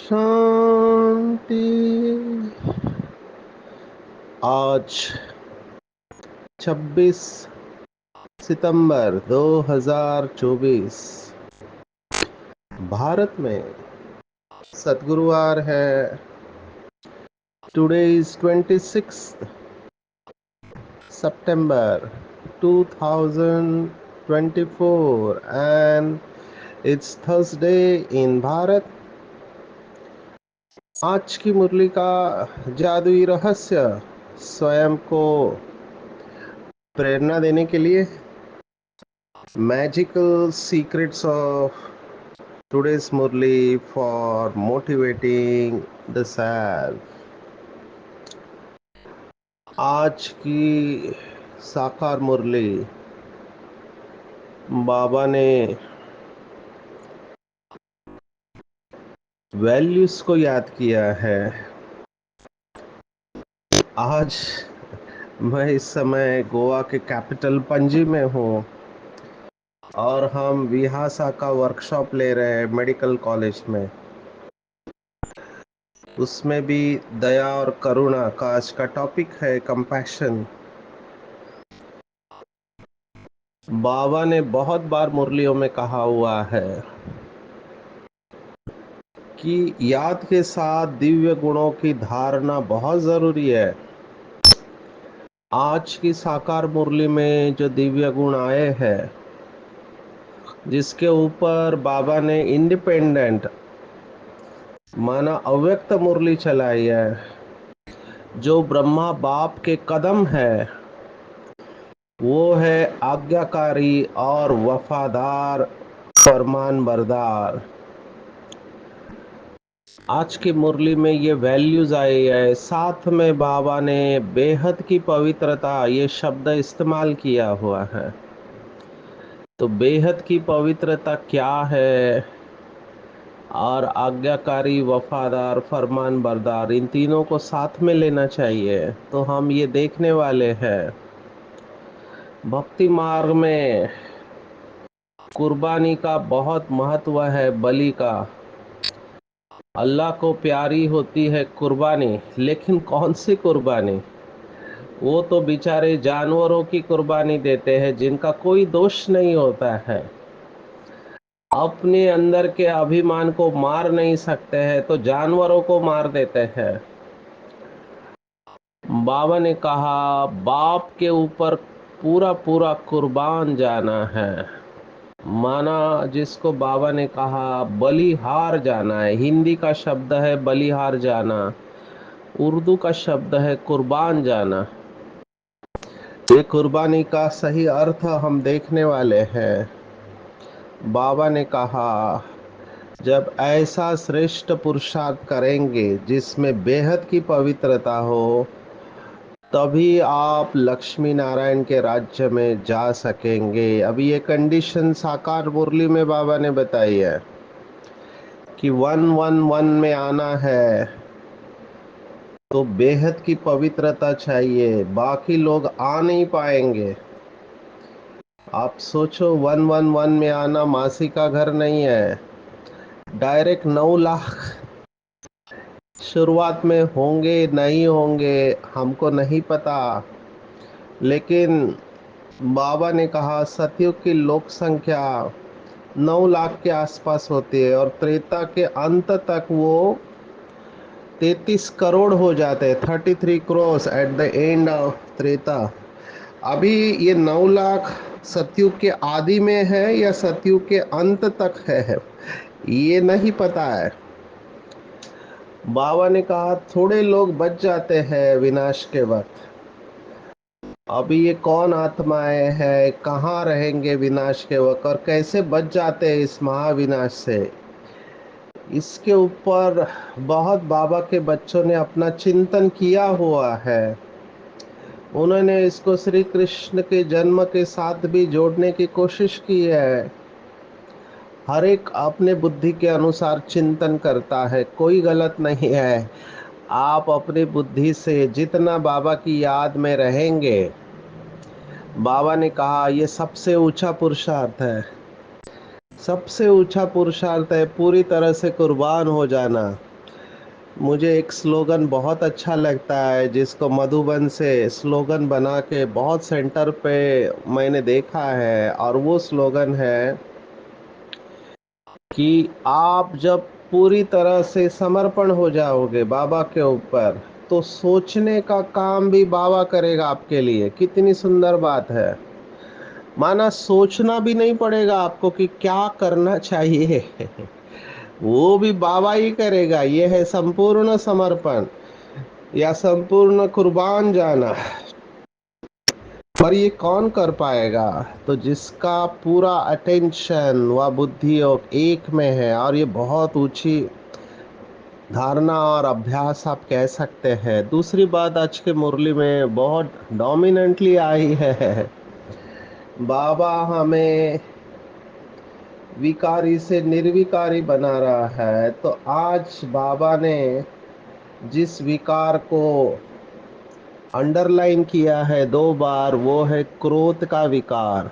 शांति। आज 26 सितंबर 2024 भारत में सतगुरुवार है। Today is 26 September 2024 and it's Thursday in Bharat. आज की मुरली का जादुई रहस्य स्वयं को प्रेरणा देने के लिए magical secrets of today's Murli for motivating the self. आज की साकार मुरली बाबा ने वैल्यूज को याद किया है। आज मैं इस समय गोवा के कैपिटल पणजी में हूँ और हम विहासा का वर्कशॉप ले रहे हैं मेडिकल कॉलेज में। उसमें भी दया और करुणा का आज का टॉपिक है कंपैशन। बाबा ने बहुत बार मुरलियों में कहा हुआ है कि याद के साथ दिव्य गुणों की धारणा बहुत जरूरी है। आज की साकार मुरली में जो दिव्य गुण आए हैं, जिसके ऊपर बाबा ने इंडिपेंडेंट माना अव्यक्त मुरली चलाई है, जो ब्रह्मा बाप के कदम है, वो है आज्ञाकारी और वफादार फरमान बरदार। आज की मुरली में ये वैल्यूज आई है। साथ में बाबा ने बेहद की पवित्रता ये शब्द इस्तेमाल किया हुआ है। तो बेहद की पवित्रता क्या है और आज्ञाकारी वफादार फरमान बरदार, इन तीनों को साथ में लेना चाहिए। तो हम ये देखने वाले हैं भक्ति मार्ग में कुर्बानी का बहुत महत्व है। बलि का, अल्लाह को प्यारी होती है कुर्बानी, लेकिन कौन सी कुर्बानी? वो तो बेचारे जानवरों की कुर्बानी देते हैं जिनका कोई दोष नहीं होता है। अपने अंदर के अभिमान को मार नहीं सकते हैं तो जानवरों को मार देते हैं। बाबा ने कहा बाप के ऊपर पूरा पूरा कुर्बान जाना है। माना जिसको बाबा ने कहा बलिहार जाना है। हिंदी का शब्द है बलिहार जाना, उर्दू का शब्द है कुर्बान जाना। ये कुर्बानी का सही अर्थ हम देखने वाले हैं। बाबा ने कहा जब ऐसा श्रेष्ठ पुरुषार्थ करेंगे जिसमें बेहद की पवित्रता हो, तभी आप लक्ष्मी नारायण के राज्य में जा सकेंगे। अभी ये कंडीशन साकार मुरली में बाबा ने बताई है कि 111 में आना है तो बेहद की पवित्रता चाहिए, बाकी लोग आ नहीं पाएंगे। आप सोचो 111 में आना मासी का घर नहीं है। डायरेक्ट 9 लाख शुरुआत में होंगे नहीं होंगे हमको नहीं पता, लेकिन बाबा ने कहा सतयुग की लोक संख्या 9 लाख के आसपास होती है और त्रेता के अंत तक वो 33 करोड़ हो जाते हैं। 33 crore at the end of Treta. अभी ये 9 लाख सतयुग के आदि में है या सतयुग के अंत तक है, ये नहीं पता है। बाबा ने कहा थोड़े लोग बच जाते हैं विनाश के वक्त। अभी ये कौन आत्माएं हैं, कहाँ रहेंगे विनाश के वक्त और कैसे बच जाते हैं इस महाविनाश से, इसके ऊपर बहुत बाबा के बच्चों ने अपना चिंतन किया हुआ है। उन्होंने इसको श्री कृष्ण के जन्म के साथ भी जोड़ने की कोशिश की है। हर एक अपने बुद्धि के अनुसार चिंतन करता है, कोई गलत नहीं है। आप अपनी बुद्धि से जितना बाबा की याद में रहेंगे, बाबा ने कहा ये सबसे ऊंचा पुरुषार्थ है। सबसे ऊंचा पुरुषार्थ है पूरी तरह से कुर्बान हो जाना। मुझे एक स्लोगन बहुत अच्छा लगता है जिसको मधुबन से स्लोगन बना के बहुत सेंटर पे मैंने देखा है, और वो स्लोगन है कि आप जब पूरी तरह से समर्पण हो जाओगे बाबा के ऊपर, तो सोचने का काम भी बाबा करेगा आपके लिए। कितनी सुंदर बात है। माना सोचना भी नहीं पड़ेगा आपको कि क्या करना चाहिए। वो भी बाबा ही करेगा। ये है संपूर्ण समर्पण या संपूर्ण कुर्बान जाना। पर ये कौन कर पाएगा? तो जिसका पूरा अटेंशन व बुद्धि और एक में है, और ये बहुत ऊंची धारणा और अभ्यास आप कह सकते हैं। दूसरी बात आज के मुरली में बहुत डोमिनेंटली आई है, बाबा हमें विकारी से निर्विकारी बना रहा है। तो आज बाबा ने जिस विकार को अंडरलाइन किया है 2 बार, वो है क्रोध का विकार।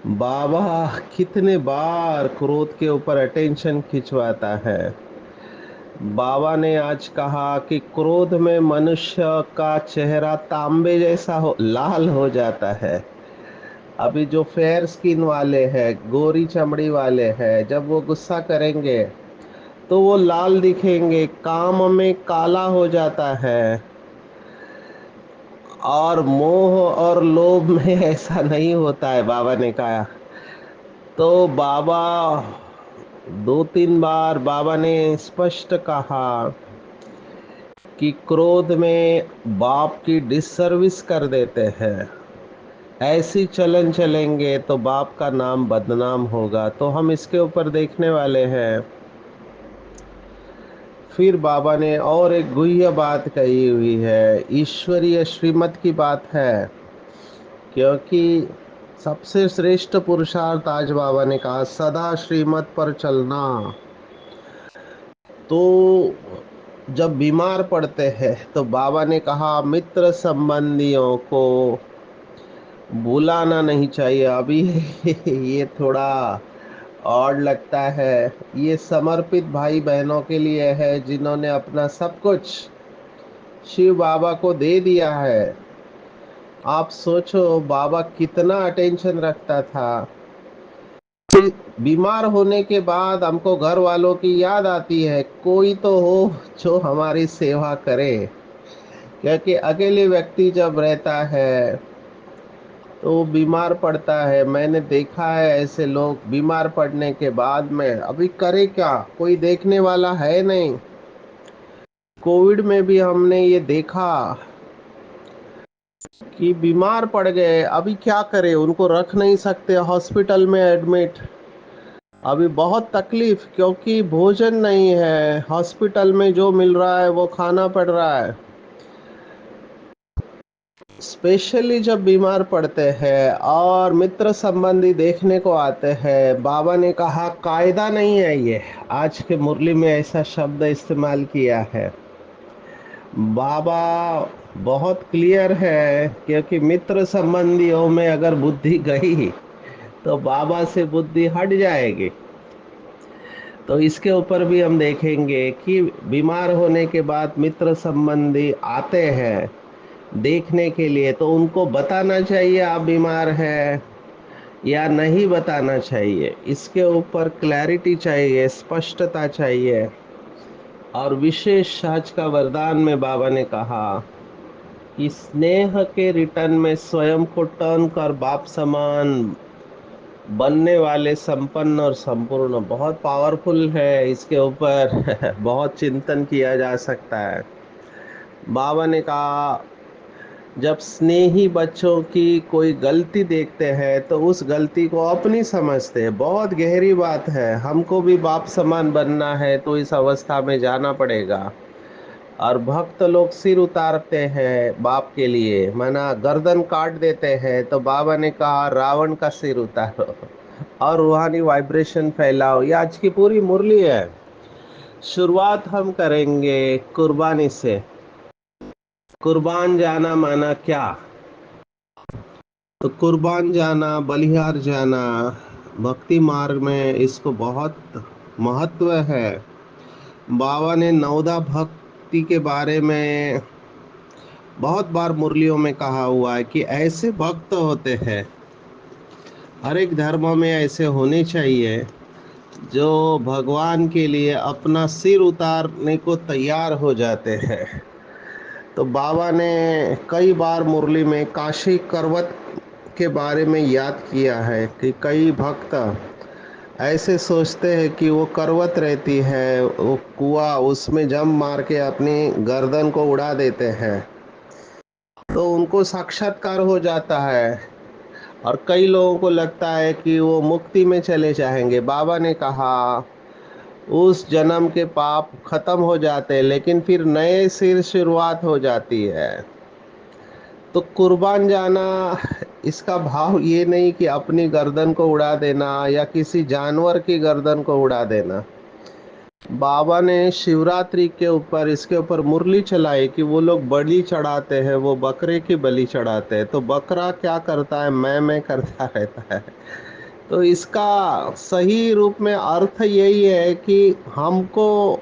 बाबा कितने बार क्रोध के ऊपर अटेंशन खिंचवाता है। बाबा ने आज कहा कि क्रोध में मनुष्य का चेहरा तांबे जैसा लाल हो जाता है। अभी जो फेयर स्किन वाले हैं, गोरी चमड़ी वाले हैं, जब वो गुस्सा करेंगे तो वो लाल दिखेंगे, काम में काला हो जाता है। और मोह और लोभ में ऐसा नहीं होता है, बाबा ने कहा। तो बाबा 2-3 बार बाबा ने स्पष्ट कहा कि क्रोध में बाप की डिससर्विस कर देते हैं। ऐसी चलन चलेंगे तो बाप का नाम बदनाम होगा। तो हम इसके ऊपर देखने वाले हैं। फिर बाबा ने और एक गुह्य बात कही हुई है, ईश्वरीय श्रीमत की बात है। क्योंकि सबसे श्रेष्ठ पुरुषार्थ आज बाबा ने कहा सदा श्रीमत पर चलना। तो जब बीमार पड़ते हैं तो बाबा ने कहा मित्र संबंधियों को बुलाना नहीं चाहिए। अभी ये थोड़ा और लगता है। ये समर्पित भाई बहनों के लिए है जिन्होंने अपना सब कुछ शिव बाबा को दे दिया है। आप सोचो बाबा कितना अटेंशन रखता था। बीमार होने के बाद हमको घर वालों की याद आती है, कोई तो हो जो हमारी सेवा करे। क्योंकि अकेले व्यक्ति जब रहता है तो वो बीमार पड़ता है। मैंने देखा है ऐसे लोग बीमार पड़ने के बाद में अभी करे क्या, कोई देखने वाला है नहीं। कोविड में भी हमने ये देखा कि बीमार पड़ गए, अभी क्या करें, उनको रख नहीं सकते हॉस्पिटल में एडमिट। अभी बहुत तकलीफ, क्योंकि भोजन नहीं है, हॉस्पिटल में जो मिल रहा है वो खाना पड़ रहा है। स्पेशली जब बीमार पड़ते हैं और मित्र संबंधी देखने को आते हैं, बाबा ने कहा कायदा नहीं है ये। आज के मुरली में ऐसा शब्द इस्तेमाल किया है। बाबा बहुत क्लियर है, क्योंकि मित्र संबंधियों में अगर बुद्धि गई तो बाबा से बुद्धि हट जाएगी। तो इसके ऊपर भी हम देखेंगे कि बीमार होने के बाद मित्र संबंधी आते हैं देखने के लिए, तो उनको बताना चाहिए आप बीमार हैं या नहीं बताना चाहिए। इसके ऊपर क्लैरिटी चाहिए, स्पष्टता चाहिए। और विशेष आज का वरदान में बाबा ने कहा कि स्नेह के रिटर्न में स्वयं को टर्न कर बाप समान बनने वाले संपन्न और संपूर्ण। बहुत पावरफुल है। इसके ऊपर बहुत चिंतन किया जा सकता है। बाबा ने कहा जब स्नेही बच्चों की कोई गलती देखते हैं तो उस गलती को अपनी समझते हैं। बहुत गहरी बात है। हमको भी बाप समान बनना है तो इस अवस्था में जाना पड़ेगा। और भक्त लोग सिर उतारते हैं बाप के लिए, माना गर्दन काट देते हैं, तो बाबा ने कहा रावण का सिर उतारो और रूहानी वाइब्रेशन फैलाओ। ये आज की पूरी मुरली है। शुरुआत हम करेंगे कुर्बानी से। कुर्बान जाना माना क्या? तो कुर्बान जाना, बलिहार जाना, भक्ति मार्ग में इसको बहुत महत्व है। बाबा ने नवदा भक्ति के बारे में बहुत बार मुरलियों में कहा हुआ है कि ऐसे भक्त होते हैं, हर एक धर्म में ऐसे होने चाहिए जो भगवान के लिए अपना सिर उतारने को तैयार हो जाते हैं। तो बाबा ने कई बार मुरली में काशी करवत के बारे में याद किया है कि कई भक्त ऐसे सोचते हैं कि वो करवत रहती है, वो कुआं, उसमें जम मार के अपनी गर्दन को उड़ा देते हैं तो उनको साक्षात्कार हो जाता है। और कई लोगों को लगता है कि वो मुक्ति में चले जाएंगे। बाबा ने कहा उस जन्म के पाप खत्म हो जाते हैं लेकिन फिर नए सिर शुरुआत हो जाती है। तो कुर्बान जाना, इसका भाव ये नहीं कि अपनी गर्दन को उड़ा देना या किसी जानवर की गर्दन को उड़ा देना। बाबा ने शिवरात्रि के ऊपर इसके ऊपर मुरली चलाई कि वो लोग बलि चढ़ाते हैं, वो बकरे की बलि चढ़ाते हैं। तो बकरा क्या करता है? मैं करता रहता है। तो इसका सही रूप में अर्थ यही है कि हमको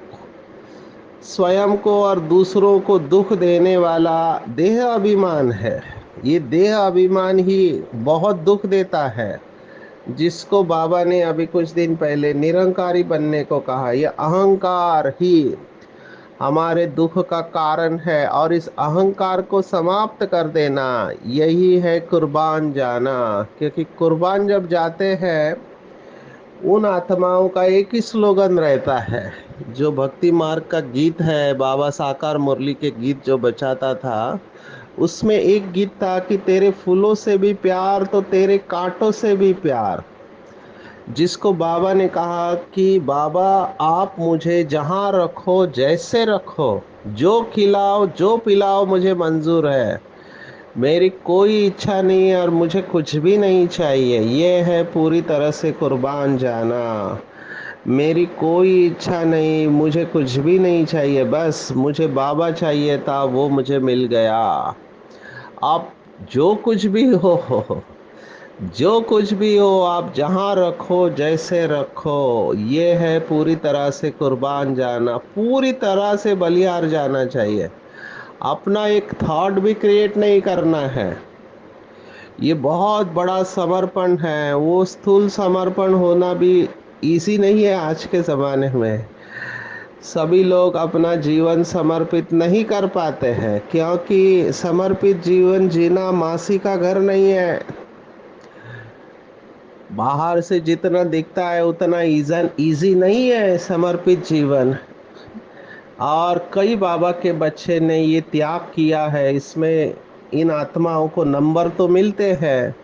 स्वयं को और दूसरों को दुख देने वाला देह अभिमान है। ये देह अभिमान ही बहुत दुख देता है। जिसको बाबा ने अभी कुछ दिन पहले निरंकारी बनने को कहा, यह अहंकार ही हमारे दुख का कारण है और इस अहंकार को समाप्त कर देना यही है कुर्बान जाना। क्योंकि कुर्बान जब जाते हैं उन आत्माओं का एक ही स्लोगन रहता है। जो भक्ति मार्ग का गीत है, बाबा साकार मुरली के गीत जो बचाता था, उसमें एक गीत था कि तेरे फूलों से भी प्यार तो तेरे कांटों से भी प्यार। जिसको बाबा ने कहा कि बाबा आप मुझे जहाँ रखो, जैसे रखो, जो खिलाओ जो पिलाओ मुझे मंजूर है। मेरी कोई इच्छा नहीं है और मुझे कुछ भी नहीं चाहिए। ये है पूरी तरह से कुर्बान जाना। मेरी कोई इच्छा नहीं, मुझे कुछ भी नहीं चाहिए, बस मुझे बाबा चाहिए था, वो मुझे मिल गया। आप जो कुछ भी हो, जो कुछ भी हो, आप जहाँ रखो जैसे रखो, ये है पूरी तरह से कुर्बान जाना, पूरी तरह से बलिहार जाना चाहिए। अपना एक थॉट भी क्रिएट नहीं करना है। ये बहुत बड़ा समर्पण है। वो स्थूल समर्पण होना भी इजी नहीं है आज के ज़माने में। सभी लोग अपना जीवन समर्पित नहीं कर पाते हैं क्योंकि समर्पित जीवन जीना मासी का घर नहीं है। बाहर से जितना दिखता है उतना इजी नहीं है समर्पित जीवन। और कई बाबा के बच्चे ने ये त्याग किया है। इसमें इन आत्माओं को नंबर तो मिलते हैं।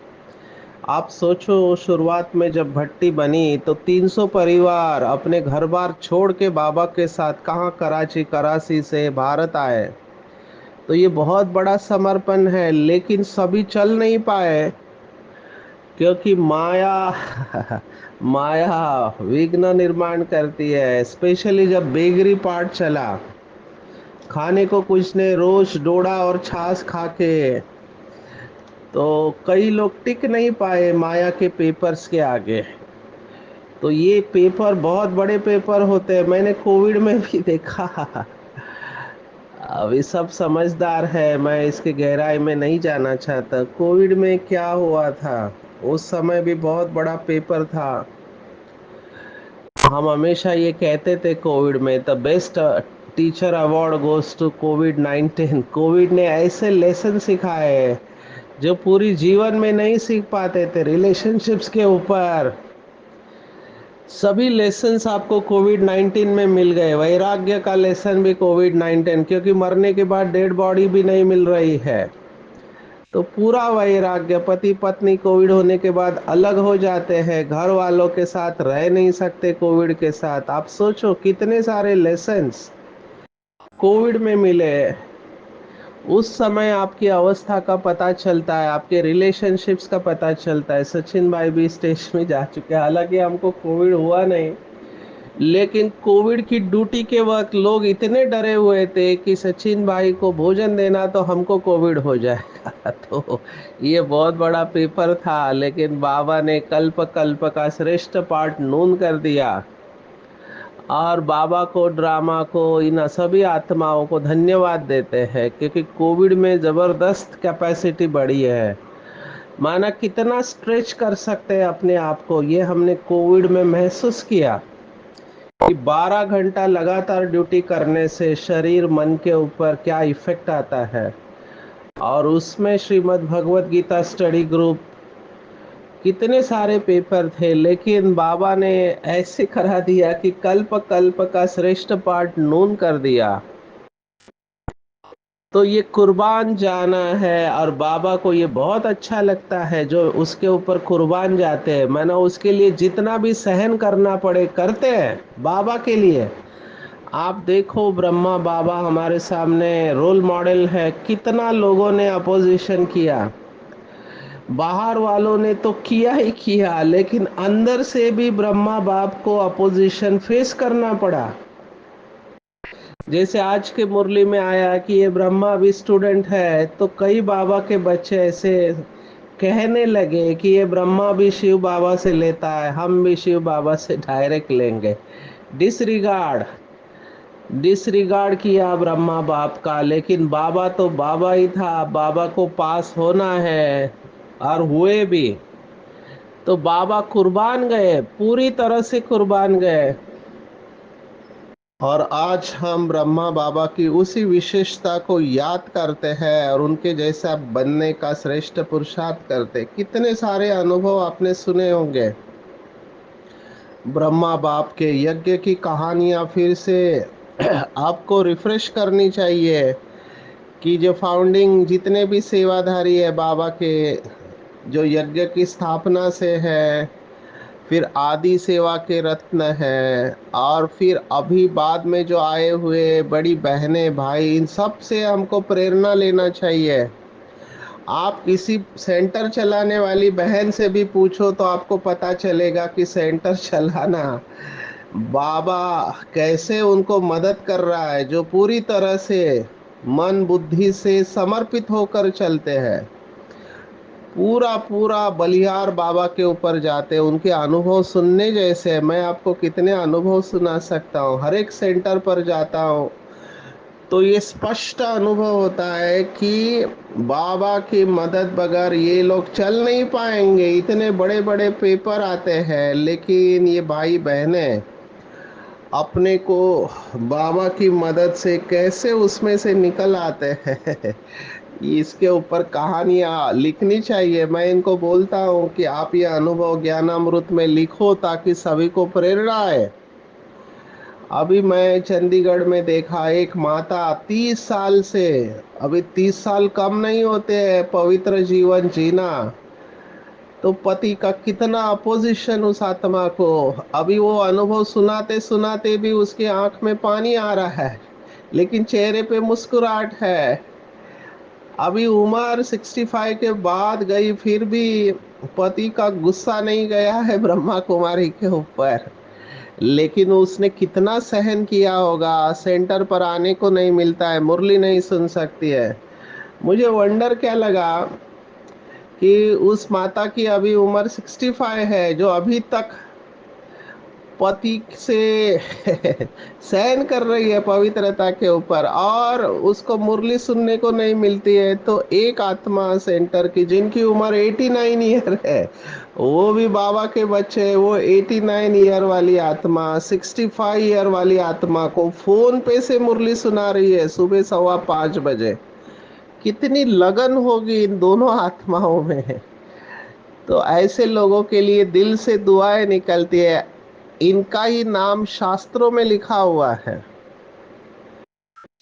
आप सोचो, शुरुआत में जब भट्टी बनी तो 300 परिवार अपने घर बार छोड़ के बाबा के साथ कहाँ, कराची से भारत आए। तो ये बहुत बड़ा समर्पण है। लेकिन सभी चल नहीं पाए क्योंकि माया माया विघ्न निर्माण करती है। स्पेशली जब बेगरी पार्ट चला, खाने को कुछ ने रोज डोडा और छाछ खा के, तो कई लोग टिक नहीं पाए माया के पेपर्स के आगे। तो ये पेपर बहुत बड़े पेपर होते हैं, मैंने कोविड में भी देखा। अभी सब समझदार है, मैं इसके गहराई में नहीं जाना चाहता। कोविड में क्या हुआ था, उस समय भी बहुत बड़ा पेपर था। हम हमेशा ये कहते थे कोविड में the best teacher award goes to कोविड-19। कोविड ने ऐसे लेसन सिखाए जो पूरी जीवन में नहीं सीख पाते थे। रिलेशनशिप्स के ऊपर सभी लेसन्स आपको कोविड-19 में मिल गए। वैराग्य का लेसन भी कोविड-19, क्योंकि मरने के बाद डेड बॉडी भी नहीं मिल रही है। तो पूरा वैराग्य, पति पत्नी कोविड होने के बाद अलग हो जाते हैं, घर वालों के साथ रह नहीं सकते कोविड के साथ। आप सोचो कितने सारे लेसन्स कोविड में मिले। उस समय आपकी अवस्था का पता चलता है, आपके रिलेशनशिप्स का पता चलता है। सचिन भाई भी स्टेज में जा चुके हैं, हालांकि हमको कोविड हुआ नहीं, लेकिन कोविड की ड्यूटी के वक्त लोग इतने डरे हुए थे कि सचिन भाई को भोजन देना तो हमको कोविड हो जाएगा। तो ये बहुत बड़ा पेपर था, लेकिन बाबा ने कल्प कल्प का श्रेष्ठ पाठ नून कर दिया। और बाबा को, ड्रामा को, इन सभी आत्माओं को धन्यवाद देते हैं, क्योंकि कोविड में ज़बरदस्त कैपेसिटी बढ़ी है। माना कितना स्ट्रेच कर सकते हैं अपने आप को, ये हमने कोविड में महसूस किया कि 12 घंटा लगातार ड्यूटी करने से शरीर मन के ऊपर क्या इफेक्ट आता है। और उसमें श्रीमद् भगवत गीता स्टडी ग्रुप, कितने सारे पेपर थे, लेकिन बाबा ने ऐसे करा दिया कि कल्प कल्प का श्रेष्ठ पाठ नून कर दिया। तो ये कुर्बान जाना है, और बाबा को ये बहुत अच्छा लगता है जो उसके ऊपर कुर्बान जाते हैं। मैंने उसके लिए जितना भी सहन करना पड़े करते हैं बाबा के लिए। आप देखो, ब्रह्मा बाबा हमारे सामने रोल मॉडल है, कितना लोगों ने अपोजिशन किया। बाहर वालों ने तो किया ही किया, लेकिन अंदर से भी ब्रह्मा बाप को अपोजिशन फेस करना पड़ा। जैसे आज के मुरली में आया कि ये ब्रह्मा भी स्टूडेंट है, तो कई बाबा के बच्चे ऐसे कहने लगे कि ये ब्रह्मा भी शिव बाबा से लेता है, हम भी शिव बाबा से डायरेक्ट लेंगे। डिसरिगार्ड डिसरिगार्ड किया ब्रह्मा बाप का, लेकिन बाबा तो बाबा ही था, बाबा को पास होना है, और हुए भी। तो बाबा कुर्बान गए, पूरी तरह से कुर्बान गए। और आज हम ब्रह्मा बाबा की उसी विशेषता को याद करते हैं और उनके जैसा बनने का श्रेष्ठ पुरुषार्थ करते। कितने सारे अनुभव आपने सुने होंगे ब्रह्मा बाप के। यज्ञ की कहानियां फिर से आपको रिफ्रेश करनी चाहिए कि जो फाउंडिंग जितने भी सेवाधारी है बाबा के, जो यज्ञ की स्थापना से है, फिर आदि सेवा के रत्न है, और फिर अभी बाद में जो आए हुए बड़ी बहनें भाई, इन सब से हमको प्रेरणा लेना चाहिए। आप किसी सेंटर चलाने वाली बहन से भी पूछो तो आपको पता चलेगा कि सेंटर चलाना बाबा कैसे उनको मदद कर रहा है, जो पूरी तरह से मन बुद्धि से समर्पित होकर चलते हैं, पूरा पूरा बलिहार बाबा के ऊपर जाते हैं। उनके अनुभव सुनने जैसे है। मैं आपको कितने अनुभव सुना सकता हूँ, हर एक सेंटर पर जाता हूँ तो ये स्पष्ट अनुभव होता है कि बाबा की मदद बगैर ये लोग चल नहीं पाएंगे। इतने बड़े बड़े पेपर आते हैं, लेकिन ये भाई बहनें अपने को बाबा की मदद से कैसे उसमें से निकल आते हैं। इसके ऊपर कहानियाँ लिखनी चाहिए। मैं इनको बोलता हूँ कि आप ये अनुभव ज्ञानामृत में लिखो ताकि सभी को प्रेरणा आए। अभी मैं चंडीगढ़ में देखा, एक माता 30 साल से, अभी 30 साल कम नहीं होते हैं पवित्र जीवन जीना, तो पति का कितना अपोजिशन उस आत्मा को। अभी वो अनुभव सुनाते सुनाते भी उसकी आंख में पानी आ रहा है, लेकिन चेहरे पे मुस्कुराहट है। अभी उम्र 65 के बाद गई, फिर भी पति का गुस्सा नहीं गया है ब्रह्मा कुमारी के ऊपर। लेकिन उसने कितना सहन किया होगा। सेंटर पर आने को नहीं मिलता है, मुरली नहीं सुन सकती है। मुझे वंडर क्या लगा कि उस माता की अभी उम्र 65 है, जो अभी तक पति से सहन कर रही है पवित्रता के ऊपर, और उसको मुरली सुनने को नहीं मिलती है। तो एक आत्मा सेंटर की जिनकी उम्र 89 ईयर है, वो भी बाबा के बच्चे, वो 89 ईयर वाली आत्मा 65 ईयर वाली आत्मा को फोन पे से मुरली सुना रही है सुबह 5:15 बजे। कितनी लगन होगी इन दोनों आत्माओं में। तो ऐसे लोगों के लिए दिल से दुआएं निकलती है। इनका ही नाम शास्त्रों में लिखा हुआ है।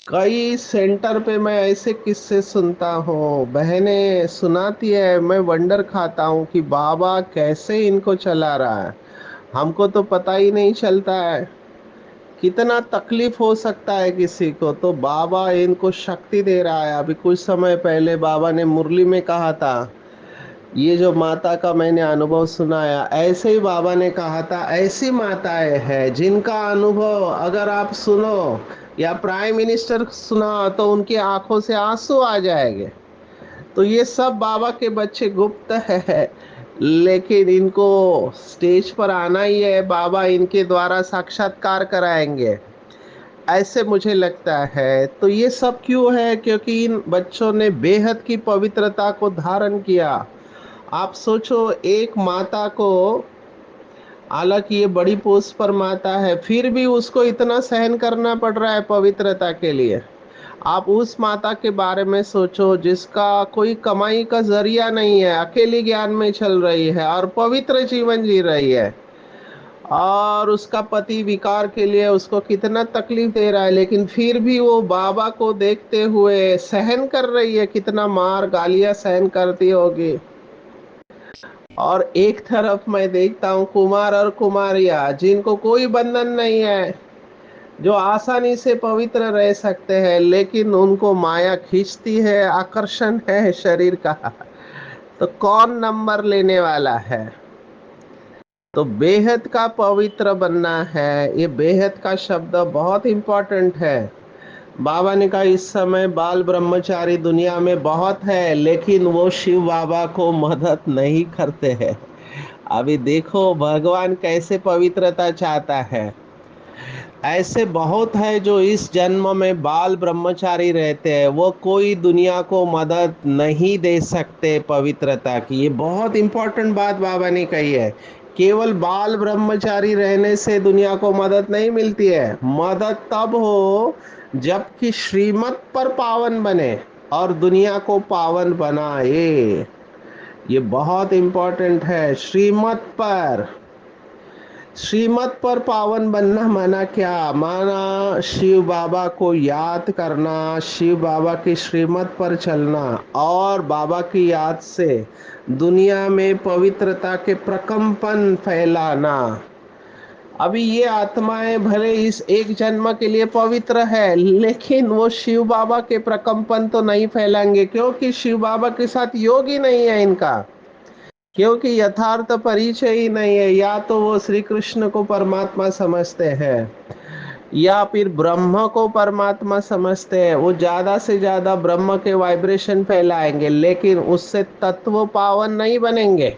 कई सेंटर पे मैं ऐसे किस्से सुनता हूँ, बहनें सुनाती है, मैं वंडर खाता हूँ कि बाबा कैसे इनको चला रहा है। हमको तो पता ही नहीं चलता है। कितना तकलीफ हो सकता है किसी को, तो बाबा इनको शक्ति दे रहा है। अभी कुछ समय पहले बाबा ने मुरली में कहा था, ये जो माता का मैंने अनुभव सुनाया, ऐसे ही बाबा ने कहा था, ऐसी माताएं हैं जिनका अनुभव अगर आप सुनो या प्राइम मिनिस्टर सुना तो उनकी आंखों से आंसू आ जाएंगे। तो ये सब बाबा के बच्चे गुप्त है, लेकिन इनको स्टेज पर आना ही है, बाबा इनके द्वारा साक्षात्कार कराएंगे, ऐसे मुझे लगता है। तो ये सब क्यों है? क्योंकि इन बच्चों ने बेहद की पवित्रता को धारण किया। आप सोचो, एक माता को, हालांकि ये बड़ी पोस्ट पर माता है, फिर भी उसको इतना सहन करना पड़ रहा है पवित्रता के लिए। आप उस माता के बारे में सोचो जिसका कोई कमाई का जरिया नहीं है, अकेली ज्ञान में चल रही है और पवित्र जीवन जी रही है, और उसका पति विकार के लिए उसको कितना तकलीफ दे रहा है, लेकिन फिर भी वो बाबा को देखते हुए सहन कर रही है। कितना मार गालियां सहन करती होगी। और एक तरफ मैं देखता हूँ कुमार और कुमारियां जिनको कोई बंधन नहीं है, जो आसानी से पवित्र रह सकते हैं, लेकिन उनको माया खींचती है, आकर्षण है शरीर का। तो कौन नंबर लेने वाला है? तो बेहद का पवित्र बनना है। ये बेहद का शब्द बहुत इंपॉर्टेंट है। बाबा ने कहा इस समय बाल ब्रह्मचारी दुनिया में बहुत है, लेकिन वो शिव बाबा को मदद नहीं करते हैं। अभी देखो भगवान कैसे पवित्रता चाहता है। ऐसे बहुत है जो इस जन्म में बाल ब्रह्मचारी रहते हैं, वो कोई दुनिया को मदद नहीं दे सकते पवित्रता की। ये बहुत इंपॉर्टेंट बात बाबा ने कही है। केवल बाल ब्रह्मचारी रहने से दुनिया को मदद नहीं मिलती है। मदद तब हो जबकि श्रीमत पर पावन बने और दुनिया को पावन बनाए। ये बहुत इंपॉर्टेंट है। श्रीमत पर पावन बनना माना क्या? माना शिव बाबा को याद करना, शिव बाबा की श्रीमत पर चलना और बाबा की याद से दुनिया में पवित्रता के प्रकंपन फैलाना। अभी ये आत्माएं भले इस एक जन्म के लिए पवित्र है, लेकिन वो शिव बाबा के प्रकंपन तो नहीं फैलाएंगे, क्योंकि शिव बाबा के साथ योग ही नहीं है इनका। क्योंकि यथार्थ परिचय ही नहीं है। या तो वो श्री कृष्ण को परमात्मा समझते हैं या फिर ब्रह्म को परमात्मा समझते हैं। वो ज्यादा से ज्यादा ब्रह्म के वाइब्रेशन फैलाएंगे, लेकिन उससे तत्व पावन नहीं बनेंगे।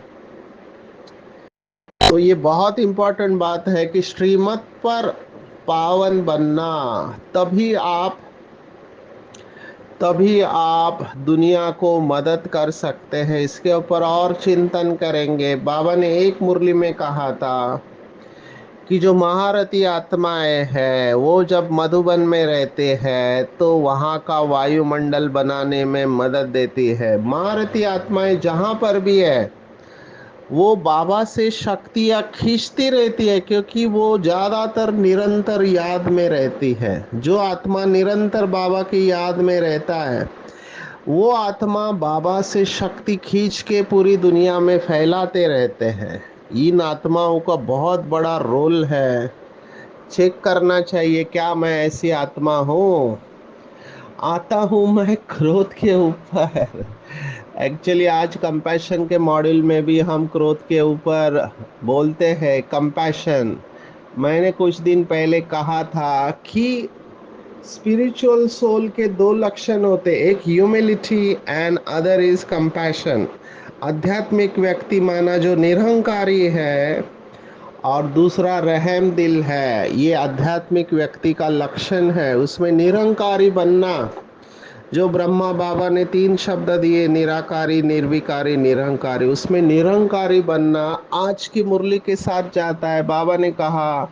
तो ये बहुत इंपॉर्टेंट बात है कि श्रीमत पर पावन बनना, तभी आप तभी आप दुनिया को मदद कर सकते हैं। इसके ऊपर और चिंतन करेंगे। बाबा ने एक मुरली में कहा था कि जो महारथी आत्माएं हैं वो जब मधुबन में रहते हैं तो वहाँ का वायुमंडल बनाने में मदद देती है। महारथी आत्माएं जहाँ पर भी है वो बाबा से शक्तियाँ खींचती रहती है, क्योंकि वो ज़्यादातर निरंतर याद में रहती है। जो आत्मा निरंतर बाबा की याद में रहता है वो आत्मा बाबा से शक्ति खींच के पूरी दुनिया में फैलाते रहते हैं। इन आत्माओं का बहुत बड़ा रोल है। चेक करना चाहिए, क्या मैं ऐसी आत्मा हूँ? आता हूँ मैं क्रोध के ऊपर। एक्चुअली आज कंपैशन के मॉड्यूल में भी हम क्रोध के ऊपर बोलते हैं, कंपैशन। मैंने कुछ दिन पहले कहा था कि स्पिरिचुअल सोल के दो लक्षण होते, एक humility and other is compassion. आध्यात्मिक व्यक्ति माना जो निरहंकारी है, और दूसरा रहम दिल है। ये आध्यात्मिक व्यक्ति का लक्षण है। उसमें निरंकारी बनना, जो ब्रह्मा बाबा ने तीन शब्द दिए, निराकारी, निर्विकारी, निरंकारी, उसमें निरंकारी बनना आज की मुरली के साथ जाता है। बाबा ने कहा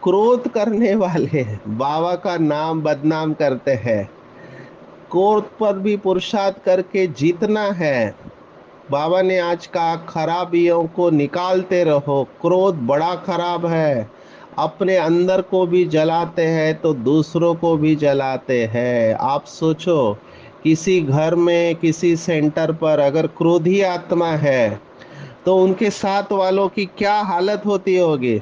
क्रोध करने वाले बाबा का नाम बदनाम करते हैं। क्रोध पर भी पुरुषार्थ करके जीतना है। बाबा ने आज कहा खराबियों को निकालते रहो, क्रोध बड़ा खराब है। अपने अंदर को भी जलाते हैं तो दूसरों को भी जलाते हैं। आप सोचो, किसी घर में किसी सेंटर पर अगर क्रोधी आत्मा है तो उनके साथ वालों की क्या हालत होती होगी।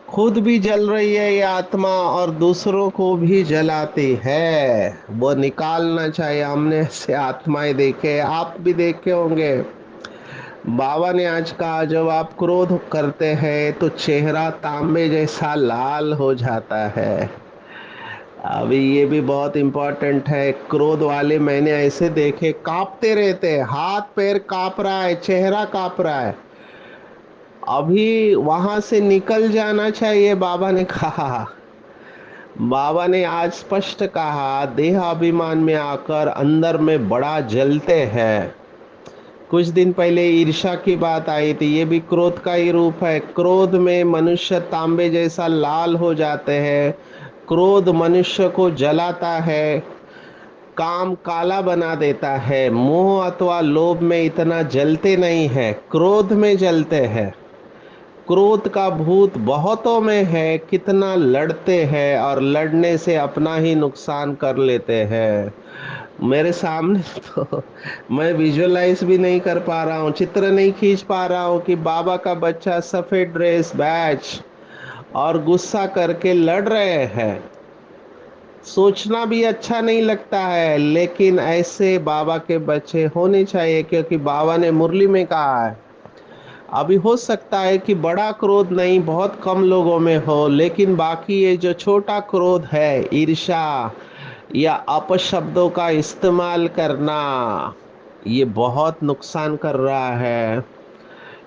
खुद भी जल रही है ये आत्मा और दूसरों को भी जलाती है। वो निकालना चाहिए। हमने ऐसे आत्माएं देखे, आप भी देखे होंगे। बाबा ने आज कहा, जब आप क्रोध करते हैं तो चेहरा तांबे जैसा लाल हो जाता है। अभी ये भी बहुत इंपॉर्टेंट है। क्रोध वाले मैंने ऐसे देखे, कांपते रहते हैं, हाथ पैर कांप रहा है, चेहरा कांप रहा है। अभी वहां से निकल जाना चाहिए, बाबा ने कहा। बाबा ने आज स्पष्ट कहा, देह अभिमान में आकर अंदर में बड़ा जलते हैं। कुछ दिन पहले ईर्ष्या की बात आई थी, ये भी क्रोध का ही रूप है। क्रोध में मनुष्य तांबे जैसा लाल हो जाते हैं। क्रोध मनुष्य को जलाता है, काम काला बना देता है। मोह अथवा लोभ में इतना जलते नहीं है, क्रोध में जलते हैं। क्रोध का भूत बहुतों में है, कितना लड़ते हैं और लड़ने से अपना ही नुकसान कर लेते हैं। मेरे सामने तो मैं विजुअलाइज भी नहीं कर पा रहा हूँ, चित्र नहीं खींच पा रहा हूँ कि बाबा का बच्चा सफेद ड्रेस बैच और गुस्सा करके लड़ रहे हैं। सोचना भी अच्छा नहीं लगता है, लेकिन ऐसे बाबा के बच्चे होने चाहिए, क्योंकि बाबा ने मुरली में कहा है, अभी हो सकता है कि बड़ा क्रोध नहीं, बहुत कम लोगों में हो, लेकिन बाकी ये जो छोटा क्रोध है, ईर्ष्या या अपशब्दों का इस्तेमाल करना, ये बहुत नुकसान कर रहा है।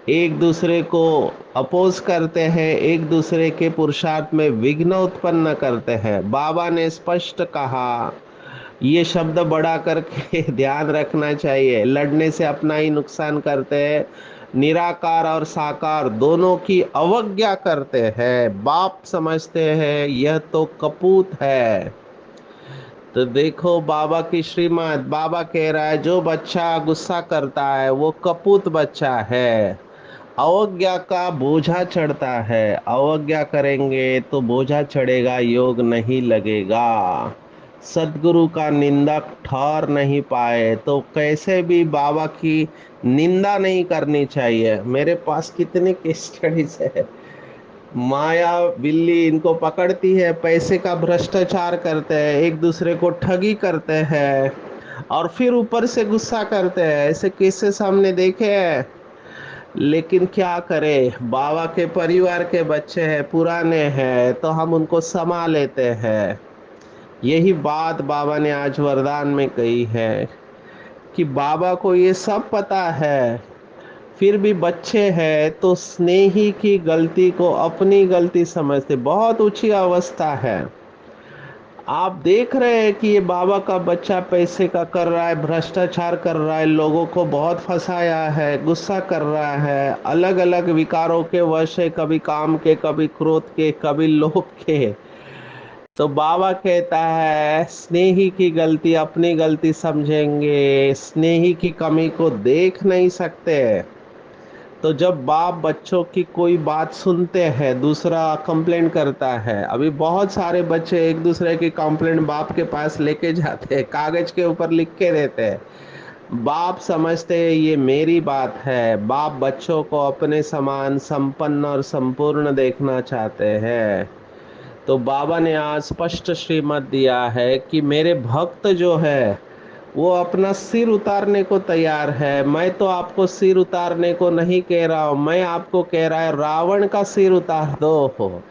एक दूसरे को अपोज करते हैं, एक दूसरे के पुरुषार्थ में विघ्न उत्पन्न करते हैं। बाबा ने स्पष्ट कहा, ये शब्द बड़ा करके ध्यान रखना चाहिए, लड़ने से अपना ही नुकसान करते हैं। निराकार और साकार दोनों की अवज्ञा करते हैं। बाप समझते हैं यह तो कपूत है। तो देखो बाबा की श्रीमत, बाबा कह रहा है जो बच्चा गुस्सा करता है वो कपूत बच्चा है। अवज्ञा का बोझा चढ़ता है, अवज्ञा करेंगे तो बोझा चढ़ेगा, योग नहीं लगेगा। सदगुरु का निंदक ठहर नहीं पाए तो कैसे भी बाबा की निंदा नहीं करनी चाहिए। मेरे पास कितने केस स्टडीज है। माया बिल्ली इनको पकड़ती है, पैसे का भ्रष्टाचार करते हैं, एक दूसरे को ठगी करते हैं और फिर ऊपर से गुस्सा करते हैं। ऐसे केसेस हमने देखे हैं। लेकिन क्या करें, बाबा के परिवार के बच्चे हैं, पुराने हैं, तो हम उनको समा लेते हैं। यही बात बाबा ने आज वरदान में कही है कि बाबा को ये सब पता है, फिर भी बच्चे हैं तो स्नेही की गलती को अपनी गलती समझते। बहुत ऊंची अवस्था है। आप देख रहे हैं कि ये बाबा का बच्चा पैसे का कर रहा है, भ्रष्टाचार कर रहा है, लोगों को बहुत फंसाया है, गुस्सा कर रहा है, अलग अलग विकारों के वश है, कभी काम के, कभी क्रोध के, कभी लोभ के। तो बाबा कहता है, स्नेही की गलती अपनी गलती समझेंगे, स्नेही की कमी को देख नहीं सकते। तो जब बाप बच्चों की कोई बात सुनते हैं, दूसरा कंप्लेंट करता है, अभी बहुत सारे बच्चे एक दूसरे की कंप्लेंट बाप के पास लेके जाते हैं, कागज के ऊपर लिख के देते हैं। बाप समझते हैं ये मेरी बात है। बाप बच्चों को अपने समान संपन्न और संपूर्ण देखना चाहते हैं। तो बाबा ने आज स्पष्ट श्रीमत दिया है कि मेरे भक्त जो है वो अपना सिर उतारने को तैयार है। मैं तो आपको सिर उतारने को नहीं कह रहा हूं, मैं आपको कह रहा है रावण का सिर उतार दो।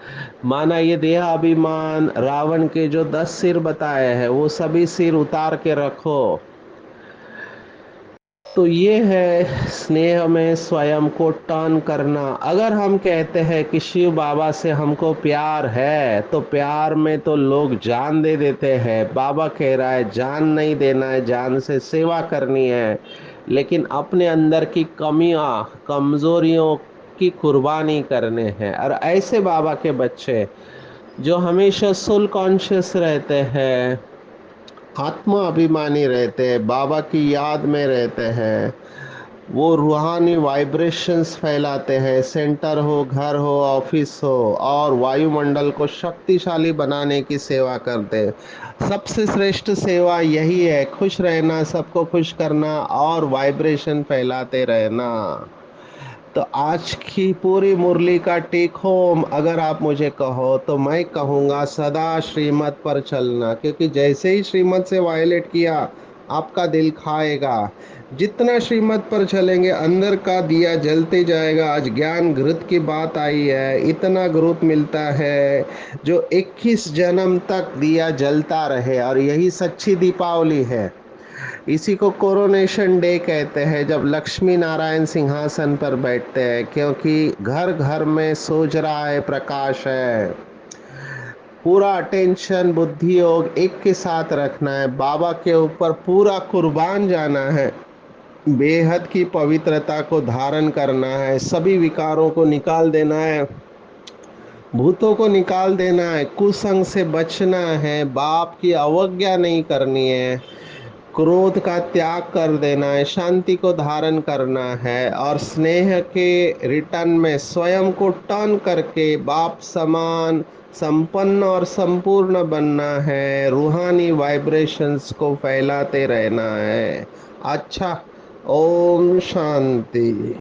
माना ये देह अभिमान, रावण के जो 10 सिर बताए हैं वो सभी सिर उतार के रखो। तो ये है स्नेह में स्वयं को टर्न करना। अगर हम कहते हैं कि शिव बाबा से हमको प्यार है, तो प्यार में तो लोग जान दे देते हैं। बाबा कह रहा है जान नहीं देना है, जान से सेवा करनी है, लेकिन अपने अंदर की कमियां, कमजोरियों की कुर्बानी करने हैं। और ऐसे बाबा के बच्चे जो हमेशा सोल कॉन्शियस रहते हैं, आत्मा अभिमानी रहते हैं, बाबा की याद में रहते हैं, वो रूहानी वाइब्रेशंस फैलाते हैं, सेंटर हो, घर हो, ऑफिस हो, और वायुमंडल को शक्तिशाली बनाने की सेवा करते हैं। सबसे श्रेष्ठ सेवा यही है, खुश रहना, सबको खुश करना और वाइब्रेशन फैलाते रहना। तो आज की पूरी मुरली का टेक होम अगर आप मुझे कहो तो मैं कहूँगा सदा श्रीमत पर चलना, क्योंकि जैसे ही श्रीमत से वायलेट किया आपका दिल खाएगा। जितना श्रीमत पर चलेंगे अंदर का दिया जलते जाएगा। आज ज्ञान घृत की बात आई है, इतना घृत मिलता है जो 21 जन्म तक दिया जलता रहे, और यही सच्ची दीपावली है। इसी को कोरोनेशन डे कहते हैं, जब लक्ष्मी नारायण सिंहासन पर बैठते हैं, क्योंकि घर घर में सोच रहा है, प्रकाश है। पूरा अटेंशन बुद्धि योग एक के साथ रखना है, बाबा के ऊपर पूरा कुर्बान जाना है, बेहद की पवित्रता को धारण करना है, सभी विकारों को निकाल देना है, भूतों को निकाल देना है, कुसंग से बचना है, बाप की अवज्ञा नहीं करनी है, क्रोध का त्याग कर देना है, शांति को धारण करना है, और स्नेह के रिटर्न में स्वयं को टर्न करके बाप समान संपन्न और संपूर्ण बनना है। रूहानी वाइब्रेशंस को फैलाते रहना है। अच्छा, ओम शांति।